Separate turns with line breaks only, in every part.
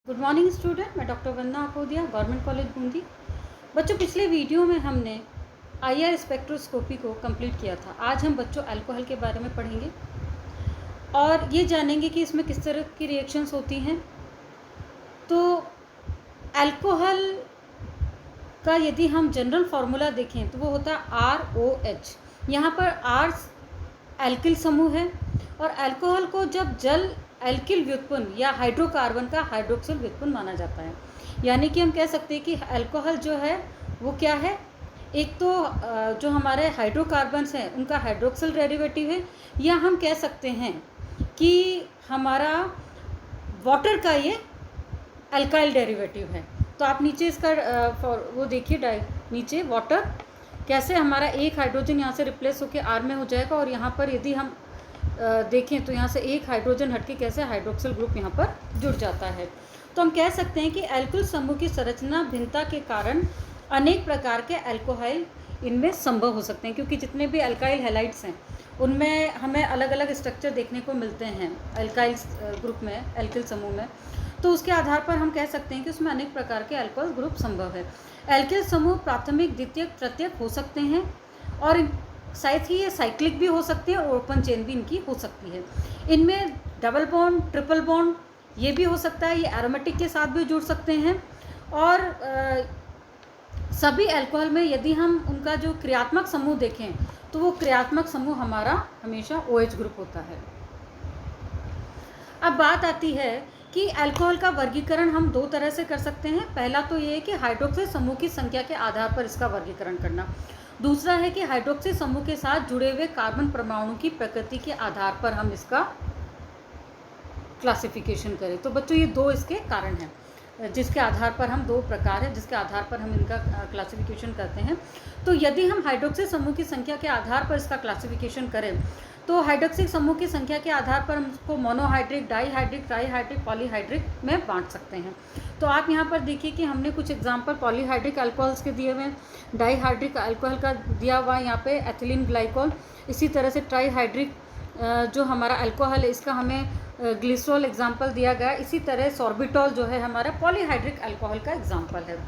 Good morning student, मैं doctor वंदना Akodiya, government college Bundi. बच्चों, पिछले वीडियो में हमने आईआर स्पेक्ट्रोस्कोपी को कंप्लीट किया था। आज हम बच्चों अल्कोहल के बारे में पढ़ेंगे और ये जानेंगे कि इसमें किस तरह की रिएक्शंस होती हैं। तो अल्कोहल का यदि हम जनरल फार्मूला देखें तो वो होता है ROH। यहाँ पर R एल्किल समूह है और अल्कोहल को जब जल एल्किल व्युत्पन्न या हाइड्रोकार्बन का हाइड्रोक्सिल व्युत्पन्न माना जाता है। यानी कि हम कह सकते हैं कि अल्कोहल जो है वो क्या है, एक तो जो हमारे हाइड्रोकार्बन्स हैं उनका हाइड्रोक्सिल डेरिवेटिव है, या हम कह सकते हैं कि हमारा वाटर का ये अल्काइल डेरिवेटिव है। तो आप नीचे इसका वो देखिए, नीचे वाटर कैसे हमारा एक हाइड्रोजन यहाँ से रिप्लेस होकर आर में हो जाएगा, और यहाँ पर यदि हम देखें तो यहाँ से एक हाइड्रोजन हटके कैसे हाइड्रोक्सिल ग्रुप यहाँ पर जुड़ जाता है। तो हम कह सकते हैं कि एल्किल समूह की संरचना भिन्नता के कारण अनेक प्रकार के अल्कोहल इनमें संभव हो सकते हैं, क्योंकि जितने भी अल्काइल हैलाइड्स हैं उनमें हमें अलग अलग स्ट्रक्चर देखने को मिलते हैं अल्काइल ग्रुप में, एल्किल समूह में। तो उसके आधार पर हम कह सकते हैं कि उसमें अनेक प्रकार के अल्कोहल ग्रुप संभव है। एल्किल समूह प्राथमिक, द्वितीयक, तृतीयक हो सकते हैं और साथ ही ये साइक्लिक भी हो सकते हैं और ओपन चेन भी इनकी हो सकती है। इनमें डबल बॉन्ड, ट्रिपल बॉन्ड ये भी हो सकता है, ये एरोमेटिक के साथ भी जुड़ सकते हैं। और सभी अल्कोहल में यदि हम उनका जो क्रियात्मक समूह देखें तो वो क्रियात्मक समूह हमारा हमेशा OH ग्रुप होता है। अब बात आती है कि अल्कोहल का वर्गीकरण हम दो तरह से कर सकते हैं। पहला तो ये है कि हाइड्रोक्सिल समूह की संख्या के आधार पर इसका वर्गीकरण करना। दूसरा है कि हाइड्रोक्सिल समूह के साथ जुड़े हुए कार्बन परमाणु की प्रकृति के आधार पर हम इसका क्लासिफिकेशन करें। तो बच्चों, ये दो इसके कारण हैं जिसके आधार पर हम, दो प्रकार है जिसके आधार पर हम इनका क्लासिफिकेशन करते हैं। तो यदि हम हाइड्रोक्सिल समूह की संख्या के आधार पर इसका क्लासिफिकेशन करें तो हाइड्रोक्सिल समूह की संख्या के आधार पर हम उसको मोनोहाइड्रिक, डाईहाइड्रिक, ट्राईहाइड्रिक, पॉलीहाइड्रिक में बांट सकते हैं। तो आप यहाँ पर देखिए कि हमने कुछ एग्जांपल पॉलीहाइड्रिक अल्कोहल्स के दिए हुए हैं, डाईहाइड्रिक अल्कोहल का दिया हुआ है यहाँ पे एथिलीन ग्लाइकोल। इसी तरह से ट्राईहाइड्रिक जो हमारा अल्कोहल है इसका हमें ग्लिसरॉल एग्जाम्पल दिया गया। इसी तरह सॉर्बिटॉल जो है हमारा पॉलीहाइड्रिक अल्कोहल का एग्जाम्पल है।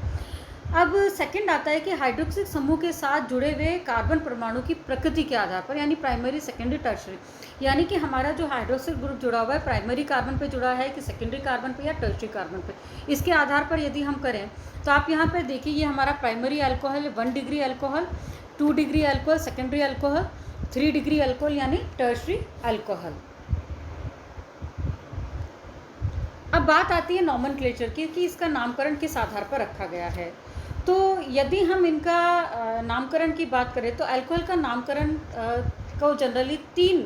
अब सेकंड आता है कि हाइड्रोक्सिल समूह के साथ जुड़े हुए कार्बन परमाणु की प्रकृति के आधार पर, यानी प्राइमरी, सेकेंडरी, टर्शरी, यानी कि हमारा जो हाइड्रोक्सिल ग्रुप जुड़ा हुआ है प्राइमरी कार्बन पे जुड़ा है कि सेकेंडरी कार्बन पे या टर्शरी कार्बन पे, इसके आधार पर यदि हम करें तो आप यहाँ पर देखिए ये हमारा primary alcohol 1 degree alcohol, 2 degree alcohol, secondary alcohol, 3 degree alcohol यानी टर्शरी अल्कोहल। अब बात आती है नॉमेनक्लेचर की कि इसका नामकरण किस आधार पर रखा गया है। तो यदि हम इनका नामकरण की बात करें तो अल्कोहल का नामकरण को जनरली 3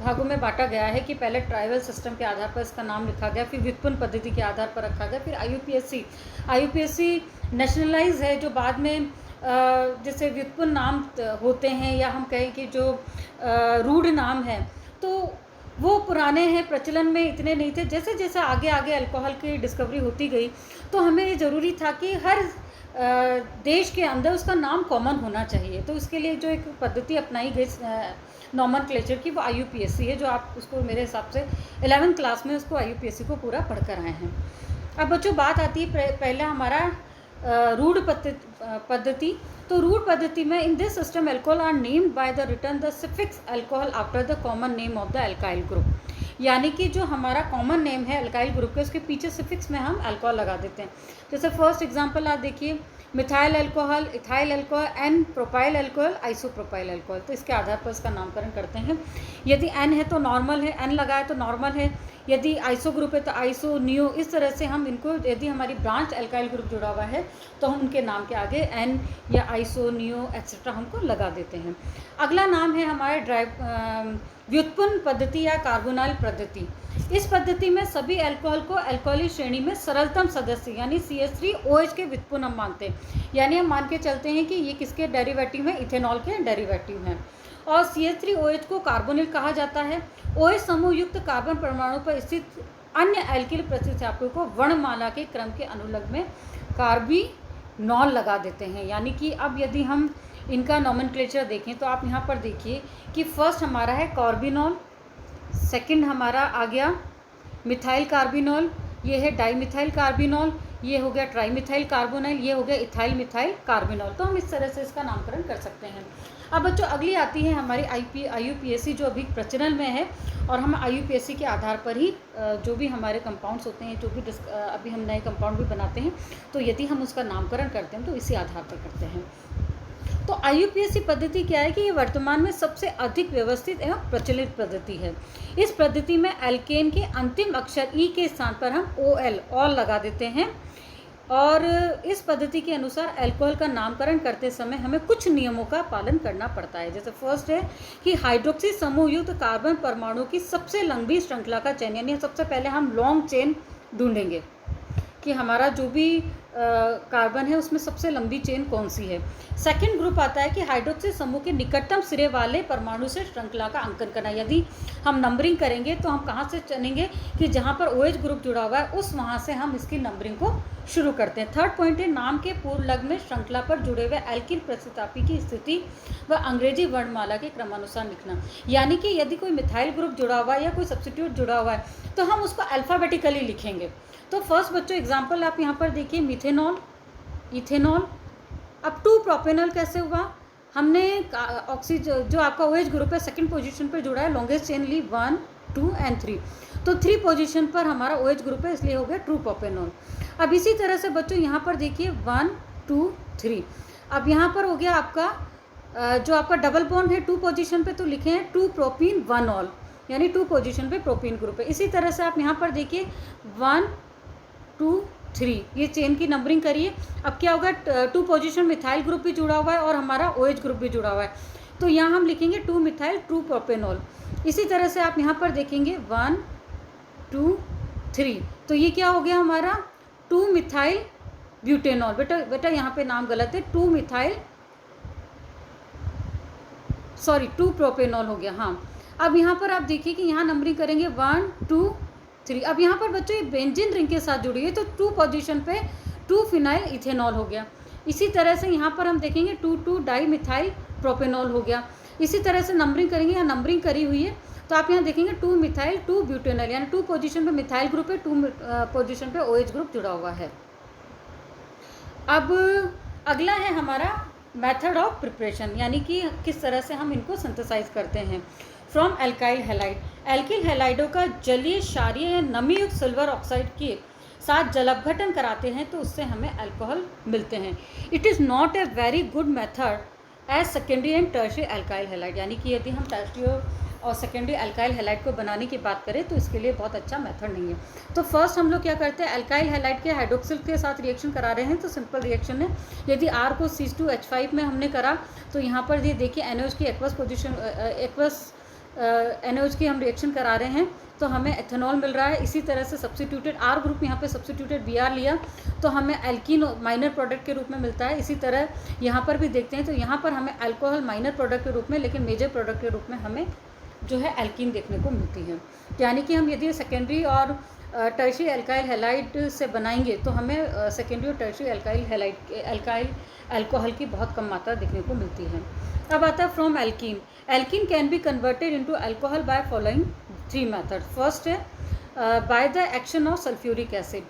भागों में बांटा गया है कि पहले ट्राइबल सिस्टम के आधार पर इसका नाम लिखा गया, फिर व्युत्पन्न पद्धति के आधार पर रखा गया, फिर IUPAC नेशनलाइज है जो बाद में जैसे व्युत्पन्न नाम होते हैं या हम कहें कि जो रूढ़ नाम है तो वो पुराने हैं, प्रचलन में इतने नहीं थे। जैसे जैसे आगे आगे अल्कोहल की डिस्कवरी होती गई तो हमें ये ज़रूरी था कि हर देश के अंदर उसका नाम कॉमन होना चाहिए। तो इसके लिए जो एक पद्धति अपनाई गई नॉमेनक्लेचर की वो IUPAC है, जो आप उसको मेरे हिसाब से 11th क्लास में उसको IUPAC को पूरा पढ़ कर आए हैं। अब बच्चों बात आती है पहला हमारा रूढ़ पद्धति। तो रूढ़ पद्धति में in this system alcohol are named by the return the suffix alcohol after the common name of the alkyl group, यानी कि जो हमारा कॉमन नेम है अल्काइल ग्रुप के उसके पीछे सफिक्स में हम अल्कोहल लगा देते हैं। जैसे फर्स्ट एग्जांपल आप देखिए, methyl alcohol, ethyl alcohol, n propyl alcohol, isopropyl alcohol. तो इसके आधार पर इसका नामकरण करते हैं। यदि एन है तो नॉर्मल है, एन लगाए तो नॉर्मल है, यदि आइसो ग्रुप है तो आइसो, नियो, इस तरह से हम इनको, यदि हमारी ब्रांच अल्काइल ग्रुप जुड़ा हुआ है तो हम उनके नाम के आगे एन या आइसो, नियो एक्सेट्रा हमको लगा देते हैं। अगला नाम है हमारे व्युत्पन्न पद्धति या कार्बोनाइल पद्धति। इस पद्धति में सभी अल्कोहल को अल्कोहली श्रेणी में सरलतम सदस्य यानी CH3OH के व्युत्पन्न हम मानते हैं, यानी हम मान के चलते हैं कि ये किसके डेरिवेटिव हैं, इथेनॉल के डेरिवेटिव हैं। और CH3OH को कार्बोनिल कहा जाता है। OH समूह युक्त कार्बन परमाणु पर स्थित अन्य एल्किल प्रतिस्थापकों को वर्णमाला के क्रम के अनुलग्न में कार्बिनॉल लगा देते हैं। यानी कि अब यदि हम इनका नॉमेनक्लेचर देखें तो आप यहाँ पर देखिए कि फर्स्ट हमारा है कार्बिनॉल, सेकंड हमारा आ गया मिथाइल कार्बिनॉल, ये है डाईमिथाइल कार्बिनॉल, ये हो गया ट्राईमिथाइल कार्बोनाइल, ये हो गया इथाइल मिथाइल कार्बिनॉल। तो हम इस तरह से इसका नामकरण कर सकते हैं। अब बच्चों अगली आती है हमारी IUPAC जो अभी प्रचलन में है, और हम IUPAC के आधार पर ही जो भी हमारे कंपाउंड्स होते हैं, जो भी अभी हम नए कंपाउंड भी बनाते हैं, तो यदि हम उसका नामकरण करते हैं तो इसी आधार पर करते हैं। तो IUPAC पद्धति क्या है कि ये वर्तमान में सबसे अधिक व्यवस्थित एवं प्रचलित पद्धति है। इस पद्धति में एल्केन के अंतिम अक्षर ई के स्थान पर हम ऑल लगा देते हैं, और इस पद्धति के अनुसार अल्कोहल का नामकरण करते समय हमें कुछ नियमों का पालन करना पड़ता है। जैसे फर्स्ट है कि हाइड्रोक्सी समूह युक्त कार्बन परमाणु की सबसे लंबी श्रृंखला का चयन, यानी सबसे पहले हम लॉन्ग चेन ढूंढेंगे कि हमारा जो भी कार्बन है उसमें सबसे लंबी चेन कौन सी है। सेकंड ग्रुप आता है कि हाइड्रोक्सी समूह के निकटतम सिरे वाले परमाणु से श्रृंखला का अंकन करना। यदि हम नंबरिंग करेंगे तो हम कहाँ से चुनेंगे कि जहाँ पर OH ग्रुप जुड़ा हुआ है उस वहाँ से हम इसकी नंबरिंग को शुरू करते हैं। थर्ड पॉइंट है नाम के पूर्व लग में श्रृंखला पर जुड़े हुए एल्किल प्रतिस्थापी की स्थिति व अंग्रेजी वर्णमाला के क्रमानुसार लिखना। यानी कि यदि कोई मिथाइल ग्रुप जुड़ा हुआ है या कोई सब्स्टिट्यूट जुड़ा हुआ है तो हम उसको अल्फ़ाबेटिकली लिखेंगे। तो फर्स्ट बच्चों एग्जाम्पल आप यहाँ पर देखिए, मिथेनॉल, इथेनॉल। अब 2 प्रोपेनॉल कैसे हुआ, हमने ऑक्सीजन जो आपका OH ग्रुप है सेकंड पोजीशन पर जुड़ा है, लॉन्गेस्ट चेन ली 1, 2 and 3, तो 3 पोजीशन पर हमारा OH ग्रुप है, इसलिए हो गया 2 प्रोपेनॉल। अब इसी तरह से बच्चों यहाँ पर देखिए 1, 2, 3। अब यहाँ पर हो गया आपका जो आपका डबल बॉन्ड है 2 पोजीशन पे, तो लिखे हैं 2 प्रोपीन 1 ऑल, यानी 2 पोजीशन पे प्रोपीन ग्रुप है। इसी तरह से आप यहाँ पर देखिए 1, 2, 3, ये चेन की नंबरिंग करिए। अब क्या होगा, 2 पोजीशन मिथाइल ग्रुप भी जुड़ा हुआ है और हमारा OH ग्रुप भी जुड़ा हुआ है, तो यहाँ हम लिखेंगे 2 मिथाइल 2 प्रोपेनॉल। इसी तरह से आप यहाँ पर देखेंगे 1, 2, 3, तो ये क्या हो गया हमारा 2 मिथाइल ब्यूटेनॉल। बेटा यहाँ पे नाम गलत है, 2 प्रोपेनॉल हो गया। हाँ, अब यहाँ पर आप देखिए कि यहाँ नंबरिंग करेंगे 1, 2, 3। अब यहाँ पर बच्चों ये बेंजीन रिंग के साथ जुड़ी है, तो 2 पोजीशन पे 2 फिनाइल इथेनॉल हो गया। इसी तरह से यहाँ पर हम देखेंगे 2 डाई मिथाइल प्रोपेनॉल हो गया। इसी तरह से नंबरिंग करेंगे, यहाँ नंबरिंग करी हुई है, तो आप यहाँ देखेंगे 2 मिथाइल 2 ब्यूटेनॉल, यानी 2 पोजीशन पे मिथाइल ग्रुप है, 2 पोजीशन पे OH ग्रुप जुड़ा हुआ है। अब अगला है हमारा मेथड ऑफ प्रिपरेशन, यानी कि किस तरह से हम इनको सिंथेसाइज करते हैं। फ्रॉम एल्काइल हैलाइड, एल्किल हैलाइडों का जलीय क्षारीय या नमीयुक्त सिल्वर ऑक्साइड के साथ जलापघटन कराते हैं तो उससे हमें अल्कोहल मिलते हैं। It is not a very good method as secondary and tertiary alkyl halide, यानी कि यदि हम टर्शियरी और सेकेंडरी अल्काइल हैलाइड को बनाने की बात करें तो इसके लिए बहुत अच्छा मेथड नहीं है। तो फर्स्ट हम लोग क्या करते हैं, अल्काइल हैलाइड के हाइड्रोक्सिल के साथ रिएक्शन करा रहे हैं, तो सिंपल रिएक्शन है। यदि R को C2H5 में हमने करा तो यहाँ पर ये देखिए NaOH की एक्वस NaOH की हम रिएक्शन करा रहे हैं तो हमें एथेनॉल मिल रहा है। इसी तरह से सब्स्टिट्यूटेड R ग्रुप यहाँ पे सब्स्टिट्यूटेड Br लिया तो हमें एल्कीन माइनर प्रोडक्ट के रूप में मिलता है। इसी तरह यहाँ पर भी देखते हैं तो यहाँ पर हमें अल्कोहल माइनर प्रोडक्ट के रूप में, लेकिन मेजर प्रोडक्ट के रूप में हमें जो है एल्कीन देखने को मिलती है। यानी कि हम यदि सेकेंडरी और टर्शियरी अल्काइल हैलाइड से बनाएंगे तो हमें सेकेंडरी और टर्शियरी अल्काइल अल्कोहल की बहुत कम मात्रा देखने को मिलती है। अब आता है from alkene, alkene can be converted into alcohol by following 3 method. First है by the action of sulphuric acid,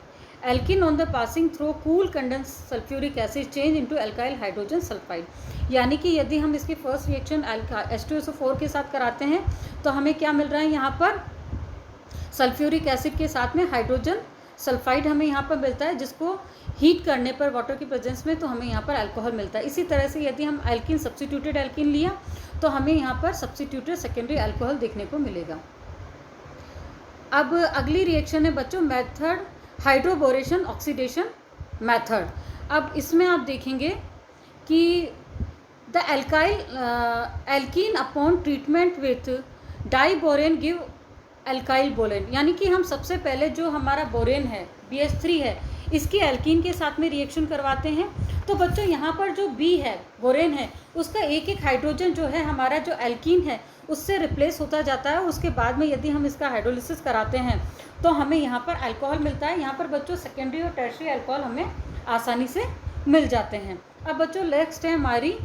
alkene on the passing through cool condense sulphuric acid change into alkyl hydrogen sulphide. यानी कि यदि हम इसकी first reaction H2SO4 के साथ कराते हैं तो हमें क्या मिल रहा है, यहाँ पर सल्फ्यूरिक एसिड के साथ में हाइड्रोजन सल्फाइड हमें यहाँ पर मिलता है, जिसको हीट करने पर वाटर की प्रेजेंस में तो हमें यहाँ पर अल्कोहल मिलता है। इसी तरह से यदि हम एल्कीन सब्स्टिट्यूटेड एल्कीन लिया तो हमें यहाँ पर सब्स्टिट्यूटेड सेकेंडरी अल्कोहल देखने को मिलेगा। अब अगली रिएक्शन है बच्चों मेथड हाइड्रोबोरेशन ऑक्सीडेशन मेथड। अब इसमें आप देखेंगे कि the alkene upon treatment with diborane give alkyl borane, यानी कि हम सबसे पहले जो हमारा बोरेन है BH3 है इसकी एल्कीन के साथ में रिएक्शन करवाते हैं। तो बच्चों यहाँ पर जो B है बोरेन है उसका एक एक हाइड्रोजन जो है हमारा जो एल्कीन है उससे रिप्लेस होता जाता है। उसके बाद में यदि हम इसका हाइड्रोलिसिस कराते हैं तो हमें यहाँ पर अल्कोहल मिलता है। यहाँ पर बच्चों सेकेंडरी और टर्शियरी अल्कोहल हमें आसानी से मिल जाते हैं। अब बच्चों नेक्स्ट है हमारी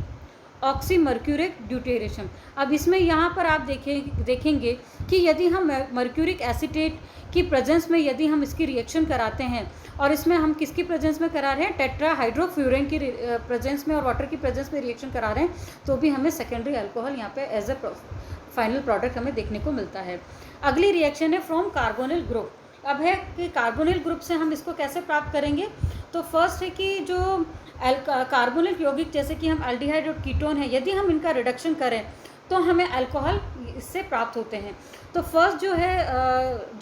ऑक्सीमर्क्यूरिक ड्यूटेरेशन। अब इसमें यहाँ पर आप देखेंगे कि यदि हम मर्क्यूरिक एसीटेट की प्रेजेंस में यदि हम इसकी रिएक्शन कराते हैं, और इसमें हम किसकी प्रेजेंस में करा रहे हैं, टेट्राहाइड्रोफ्यूरेन की प्रेजेंस में और वाटर की प्रेजेंस में रिएक्शन करा रहे हैं, तो भी हमें सेकेंडरी अल्कोहल यहाँ पे एज ए फाइनल प्रोडक्ट हमें देखने को मिलता है। अगली रिएक्शन है फ्रॉम कार्बोनिल ग्रुप। अब है कि कार्बोनिल ग्रुप से हम इसको कैसे प्राप्त करेंगे। तो फर्स्ट है कि जो कार्बोनिल यौगिक जैसे कि हम एल्डिहाइड और कीटोन है, यदि हम इनका रिडक्शन करें तो हमें अल्कोहल इससे प्राप्त होते हैं। तो फर्स्ट जो है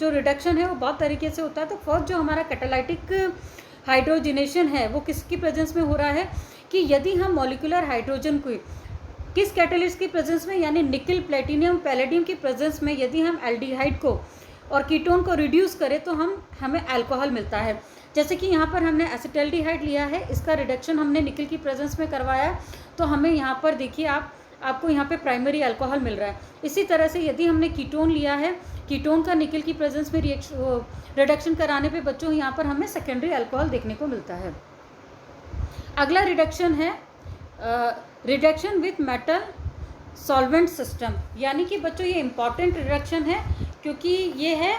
जो रिडक्शन है वो बहुत तरीके से होता है। तो फर्स्ट जो हमारा कैटालाइटिक हाइड्रोजिनेशन है वो किसकी प्रेजेंस में हो रहा है कि यदि हम मॉलिक्यूलर हाइड्रोजन को किस कैटलिस्ट की प्रेजेंस में, यानी निकल, प्लेटिनियम, पैलेडियम की प्रेजेंस में यदि हम एल्डिहाइड को और कीटोन को रिड्यूस करें तो हमें अल्कोहल मिलता है। जैसे कि यहाँ पर हमने एसिटल्डिहाइड लिया है, इसका रिडक्शन हमने निकल की प्रेजेंस में करवाया है, तो हमें यहाँ पर देखिए आपको यहाँ पे प्राइमरी अल्कोहल मिल रहा है। इसी तरह से यदि हमने कीटोन लिया है, कीटोन का निकल की प्रेजेंस में रिडक्शन कराने पे बच्चों यहाँ पर हमें सेकेंडरी अल्कोहल देखने को मिलता है। अगला रिडक्शन है reduction with metal solvent system, यानी कि बच्चों ये इंपॉर्टेंट रिडक्शन है क्योंकि ये है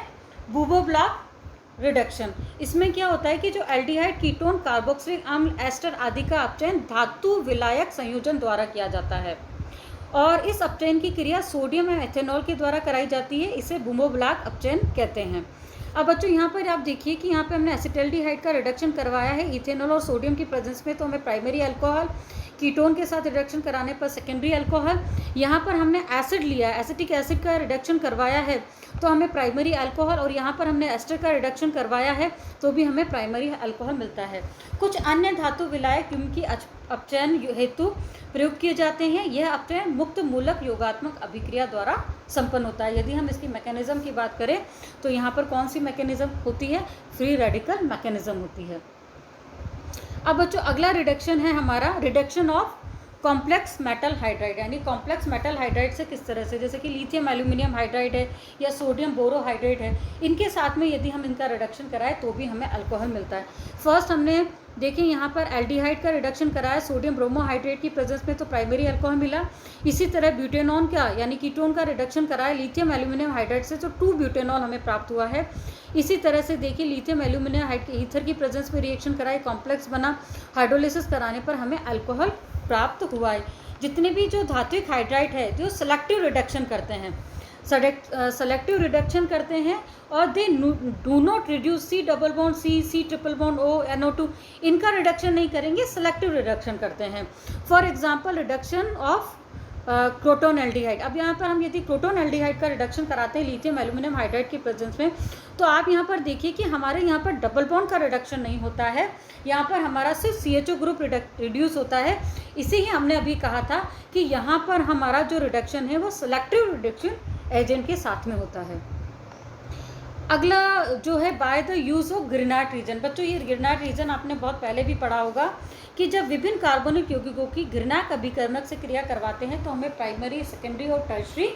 बूबो-ब्लॉक रिडक्शन। इसमें क्या होता है कि जो एल्डिहाइड, कीटोन, कार्बोक्सिलिक अम्ल, एस्टर आदि का अपचयन धातु विलायक संयोजन द्वारा किया जाता है, और इस अपचयन की क्रिया सोडियम एवं एथेनॉल के द्वारा कराई जाती है। इसे बूबो-ब्लॉक अपचयन कहते हैं। अब बच्चों यहाँ पर आप देखिए कि यहाँ पे हमने एसिटल्डिहाइड का रिडक्शन करवाया है इथेनॉल और सोडियम की प्रेजेंस में, तो हमें प्राइमरी अल्कोहल, कीटोन के साथ रिडक्शन कराने पर सेकेंडरी अल्कोहल। यहाँ पर हमने एसिड लिया है, एसिटिक एसिड का रिडक्शन करवाया है तो हमें प्राइमरी अल्कोहल, और यहाँ पर हमने एस्टर का रिडक्शन करवाया है तो भी हमें प्राइमरी अल्कोहल मिलता है। कुछ अन्य धातु विलायक जिनकी अपचयन हेतु प्रयोग किए जाते हैं, यह अपचयन मुक्त मूलक योगात्मक अभिक्रिया द्वारा संपन्न होता है। यदि हम इसकी मैकेनिज्म की बात करें तो यहाँ पर कौन सी मैकेनिज्म होती है, फ्री रेडिकल मैकेनिज्म होती है। अब बच्चों अगला रिडक्शन है हमारा reduction of complex metal hydride, यानी कॉम्प्लेक्स मेटल हाइड्राइड से किस तरह से, जैसे कि लिथियम एल्यूमिनियम हाइड्राइड है या सोडियम बोरोहाइड्राइड है, इनके साथ में यदि हम इनका रिडक्शन कराएं तो भी हमें अल्कोहल मिलता है। फर्स्ट हमने देखें यहाँ पर एल्डिहाइड का रिडक्शन कराया सोडियम ब्रोमोहाइड्रेट की प्रेजेंस में, तो प्राइमरी अल्कोहल मिला। इसी तरह ब्यूटेनॉन का यानी कीटोन का रिडक्शन कराया लिथियम एल्यूमिनियम हाइड्राइड से, तो 2 ब्यूटेनॉल हमें प्राप्त हुआ है। इसी तरह से देखिए लिथियम एल्यूमिनियम ईथर की प्रेजेंस में रिएक्शन कराए, कॉम्प्लेक्स बना, हाइड्रोलिसिस कराने पर हमें अल्कोहल प्राप्त हुआ है। जितने भी जो धात्विक हाइड्राइड है जो सेलेक्टिव रिडक्शन करते हैं, सेलेक्टिव रिडक्शन करते हैं और they do not reduce C double bond C triple bond O NO2, इनका रिडक्शन नहीं करेंगे, सेलेक्टिव रिडक्शन करते हैं। For example reduction of croton aldehyde. अब यहाँ पर हम यदि क्रोटोन एल्डिहाइड का रिडक्शन कराते हैं लिथियम एल्यूमिनियम हाइड्राइड की प्रेजेंस में, तो आप यहाँ पर देखिए कि हमारे यहाँ पर डबल बॉन्ड का रिडक्शन नहीं होता है, यहाँ पर हमारा सिर्फ CHO ग्रुप रिड्यूस होता है। इसे ही हमने अभी कहा था कि यहाँ पर हमारा जो रिडक्शन है वो सेलेक्टिव रिडक्शन एजेंट के साथ में होता है। अगला जो है by the use of Grignard reagent. बच्चों ये ग्रिनार्ड रीजन आपने बहुत पहले भी पढ़ा होगा कि जब विभिन्न कार्बनिक यौगिकों की ग्रिनार्ड अभिकर्मक से क्रिया करवाते हैं तो हमें प्राइमरी, सेकेंडरी और टर्शरी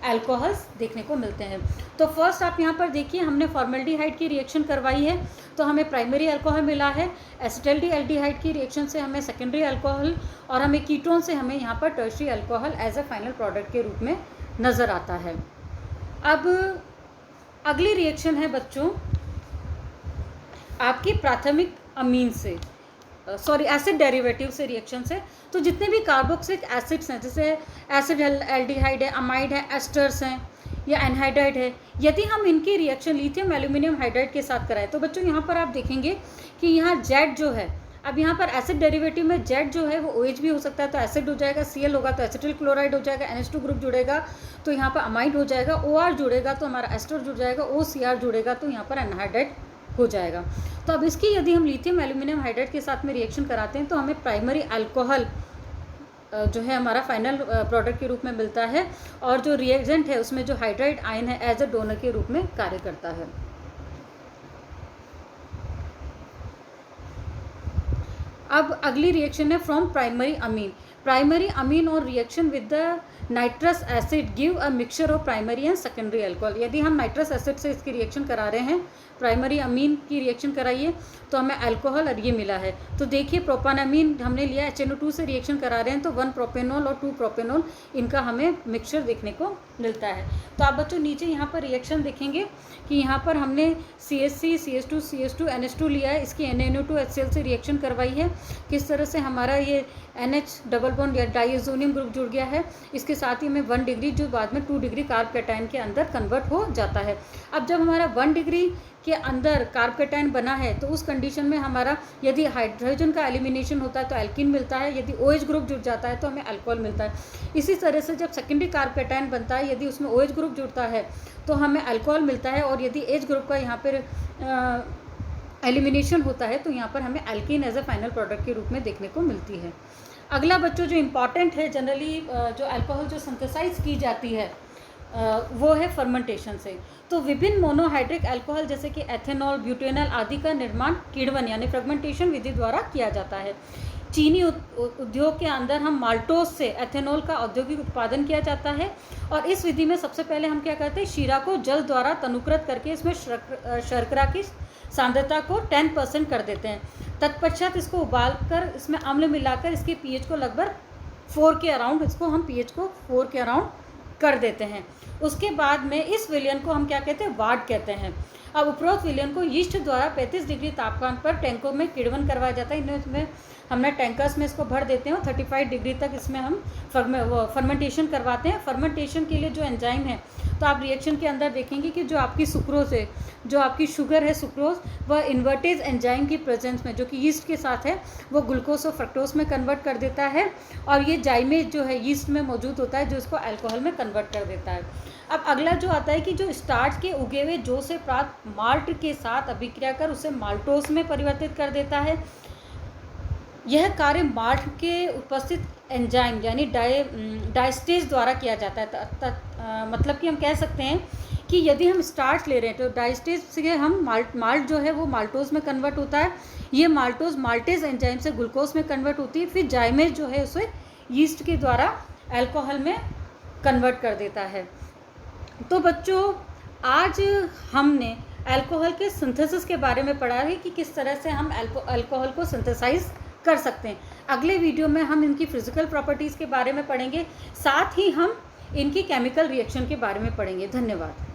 अल्कोहल्स देखने को मिलते हैं। तो फर्स्ट आप यहाँ पर देखिए हमने फॉर्मेल्डिहाइड की रिएक्शन करवाई है तो हमें प्राइमरी अल्कोहल मिला है, एसिटल्डिहाइड की रिएक्शन से हमें सेकेंडरी अल्कोहल, और हमें कीटोन से हमें यहाँ पर tertiary alcohol as a final product के रूप में नज़र आता है। अब अगली रिएक्शन है बच्चों आपकी प्राथमिक अमीन से, एसिड डेरिवेटिव से रिएक्शन से। तो जितने भी कार्बोक्सिलिक एसिड्स हैं, जैसे एसिड एल्डिहाइड है, अमाइड है, एस्टर्स हैं या एनहाइड्राइड है, यदि हम इनकी रिएक्शन लिथियम एल्यूमिनियम हाइड्राइड के साथ कराएं तो बच्चों यहाँ पर आप देखेंगे कि यहाँ जेड जो है, अब यहाँ पर एसिड डेरिवेटिव में जेड जो है वो OH भी हो सकता है तो एसिड हो जाएगा, Cl होगा तो एसिटिल क्लोराइड हो जाएगा, NH2 ग्रुप जुड़ेगा तो यहाँ पर अमाइड हो जाएगा, OR जुड़ेगा तो हमारा एस्टर जुड़ जाएगा, OCr जुड़ेगा तो यहाँ पर एनहाइड्राइड हो जाएगा। तो अब इसकी यदि हम लिथियम एल्यूमिनियम हाइड्राइड के साथ में रिएक्शन कराते हैं तो हमें प्राइमरी अल्कोहल जो है हमारा फाइनल प्रोडक्ट के रूप में मिलता है, और जो रिएजेंट है उसमें जो हाइड्राइड आयन है एज ए डोनर के रूप में कार्य करता है। अब अगली रिएक्शन है from primary amine. Primary amine और reaction with the nitrous acid give a mixture of primary and secondary alcohol. यदि हम नाइट्रस एसिड से इसकी रिएक्शन करा रहे हैं, प्राइमरी अमीन की रिएक्शन कराइए, तो हमें अल्कोहल और ये मिला है। तो देखिए प्रोपानामीन हमने लिया, HNO2 से रिएक्शन करा रहे हैं, तो 1 प्रोपेनॉल और 2 प्रोपेनॉल इनका हमें मिक्सचर देखने को मिलता है। तो आप बच्चों नीचे यहाँ पर रिएक्शन देखेंगे कि यहाँ पर हमने CH3 CH2 CH2 NH2 लिया है, इसकी NaNO2 HCl से रिएक्शन करवाई है। किस तरह से हमारा ये NH डबल बॉन्ड या डाइएजोनियम ग्रुप जुड़ गया है, इसके साथ ही हमें 1 डिग्री जो बाद में 2 डिग्री कार्ब कैटायन के अंदर कन्वर्ट हो जाता है। अब जब हमारा 1 डिग्री के अंदर कार्ब कैटायन बना है, तो उस कंडीशन में हमारा यदि हाइड्रोजन का एलिमिनेशन होता है तो एल्कीन मिलता है, यदि OH ग्रुप जुड़ जाता है तो हमें अल्कोहल मिलता है। इसी तरह से जब सेकेंडरी कार्ब कैटायन बनता है, यदि उसमें OH ग्रुप जुड़ता है तो हमें अल्कोहल मिलता है, और यदि H ग्रुप का यहाँ पर एलिमिनेशन होता है तो यहाँ पर हमें alkene as a final product के रूप में देखने को मिलती है। अगला बच्चों जो इम्पॉर्टेंट है, जनरली जो अल्कोहल जो सिंथेसाइज की जाती है वो है फर्मेंटेशन से। तो विभिन्न मोनोहाइड्रिक अल्कोहल जैसे कि एथेनॉल, ब्यूटेनॉल आदि का निर्माण किण्वन यानी फ्रेगमेंटेशन विधि द्वारा किया जाता है। चीनी उद्योग के अंदर हम माल्टोस से एथेनॉल का औद्योगिक उत्पादन किया जाता है, और इस विधि में सबसे पहले हम क्या करते हैं, शीरा को जल द्वारा तनुकृत करके इसमें शर्करा की सांद्रता को 10% कर देते हैं। तत्पश्चात इसको उबालकर इसमें अम्ल मिलाकर इसके पीएच को लगभग 4 के अराउंड, इसको हम पीएच को 4 के अराउंड कर देते हैं। उसके बाद में इस विलयन को हम क्या कहते हैं, वाड कहते हैं। अब उपरोक्त विलयन को यीस्ट द्वारा 35 डिग्री तापमान पर टैंकों में किण्वन करवाया जाता है। इसमें हमने टैंकर्स में इसको भर देते हैं, 35 डिग्री तक इसमें हम फर्मेंटेशन करवाते हैं। फर्मेंटेशन के लिए जो एंजाइम है, तो आप रिएक्शन के अंदर देखेंगे कि जो आपकी सुक्रोज है, जो आपकी शुगर है सुक्रोज, वह इन्वर्टेज एंजाइम की प्रेजेंस में जो कि यीस्ट के साथ है, वो ग्लूकोज और फ्रक्टोज में कन्वर्ट कर देता है, और ये जाइमेज जो है यीस्ट में मौजूद होता है जो इसको अल्कोहल में कन्वर्ट कर देता है। अब अगला जो आता है कि जो स्टार्च के उगे हुए जौ से प्राप्त माल्ट के साथ अभिक्रिया कर उसे माल्टोस में परिवर्तित कर देता है। यह कार्य माल्ट के उपस्थित एंजाइम यानी डायस्टेज द्वारा किया जाता है। मतलब कि हम कह सकते हैं कि यदि हम स्टार्च ले रहे हैं तो डायस्टेज से हम माल्ट जो है वो माल्टोज में कन्वर्ट होता है। ये माल्टोज माल्टेज एंजाइम से ग्लूकोज में कन्वर्ट होती है, फिर जाइमेज जो है उसे यीस्ट के द्वारा अल्कोहल में कन्वर्ट कर देता है। तो बच्चों आज हमने अल्कोहल के सिंथेसिस के बारे में पढ़ा है कि किस तरह से हम अल्कोहल को सिंथेसाइज कर सकते हैं। अगले वीडियो में हम इनकी फिजिकल प्रॉपर्टीज़ के बारे में पढ़ेंगे, साथ ही हम इनकी केमिकल रिएक्शन के बारे में पढ़ेंगे। धन्यवाद।